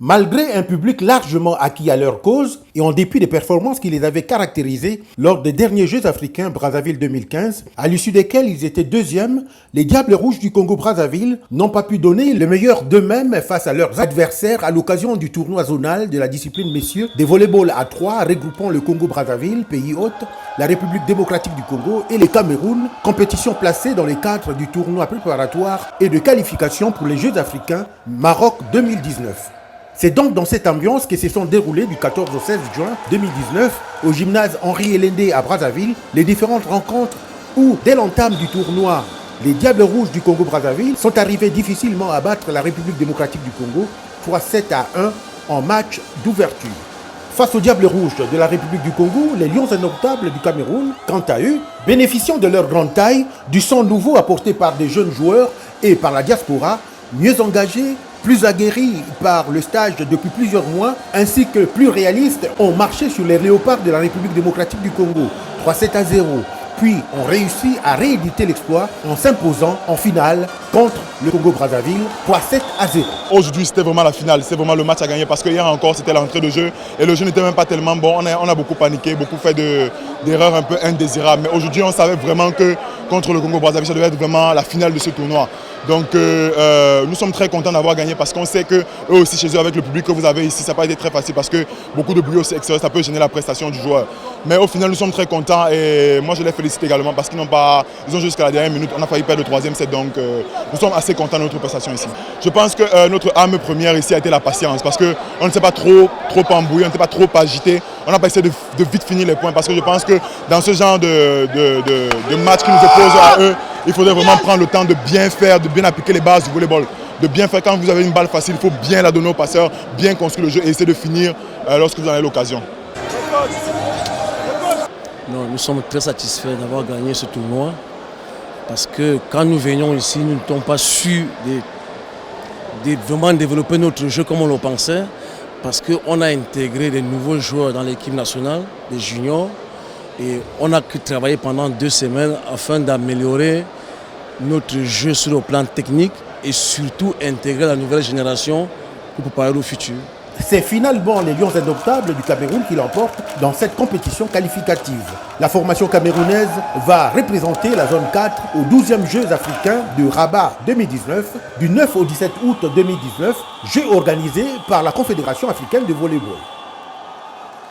Malgré un public largement acquis à leur cause et en dépit des performances qui les avaient caractérisés lors des derniers Jeux africains Brazzaville 2015, à l'issue desquels ils étaient deuxièmes, les Diables Rouges du Congo-Brazzaville n'ont pas pu donner le meilleur d'eux-mêmes face à leurs adversaires à l'occasion du tournoi zonal de la discipline messieurs des volleyball à 3 regroupant le Congo-Brazzaville, pays hôte, la République démocratique du Congo et le Cameroun, compétition placée dans le cadre du tournoi préparatoire et de qualification pour les Jeux africains Maroc 2019. C'est donc dans cette ambiance que se sont déroulées du 14 au 16 juin 2019 au gymnase Henri Elendé à Brazzaville les différentes rencontres où, dès l'entame du tournoi, les Diables Rouges du Congo-Brazzaville sont arrivés difficilement à battre la République démocratique du Congo 3-7-1 en match d'ouverture. Face aux Diables Rouges de la République du Congo, les Lions Indomptables du Cameroun, quant à eux, bénéficiant de leur grande taille, du sang nouveau apporté par des jeunes joueurs et par la diaspora, mieux engagés, plus aguerris par le stage depuis plusieurs mois, ainsi que plus réalistes, ont marché sur les léopards de la République démocratique du Congo, 3-7-0. Puis ont réussi à rééditer l'exploit en s'imposant en finale contre le Congo-Brazzaville, 3-7-0. Aujourd'hui, c'était vraiment la finale, c'est vraiment le match à gagner parce que hier encore, c'était l'entrée de jeu et le jeu n'était même pas tellement bon. On a beaucoup paniqué, beaucoup fait d'erreurs un peu indésirables. Mais aujourd'hui, on savait vraiment que contre le Congo-Brazzaville, ça devait être vraiment la finale de ce tournoi. Donc nous sommes très contents d'avoir gagné parce qu'on sait que eux aussi chez eux avec le public que vous avez ici, ça n'a pas été très facile parce que beaucoup de bruit aussi extérieur, ça peut gêner la prestation du joueur. Mais au final nous sommes très contents et moi je les félicite également parce qu'ils ont jusqu'à la dernière minute, on a failli perdre le troisième set, donc nous sommes assez contents de notre prestation ici. Je pense que notre arme première ici a été la patience parce qu'on ne s'est pas trop embrouillé, on ne s'est pas trop agité, on n'a pas essayé de vite finir les points parce que je pense que dans ce genre de match qui nous oppose à eux, il faudrait vraiment prendre le temps de bien faire, de bien appliquer les bases du volleyball. De bien faire quand vous avez une balle facile, il faut bien la donner aux passeurs, bien construire le jeu et essayer de finir lorsque vous en avez l'occasion. Nous sommes très satisfaits d'avoir gagné ce tournoi parce que quand nous venions ici, nous n'étions pas sûrs de vraiment développer notre jeu comme on le pensait parce qu'on a intégré des nouveaux joueurs dans l'équipe nationale, des juniors. Et on a pu travailler pendant 2 semaines afin d'améliorer notre jeu sur le plan technique et surtout intégrer la nouvelle génération pour préparer le futur. C'est finalement les Lions Indomptables du Cameroun qui l'emportent dans cette compétition qualificative. La formation camerounaise va représenter la zone 4 aux 12e Jeux africains de Rabat 2019, du 9 au 17 août 2019, Jeux organisés par la Confédération africaine de volleyball.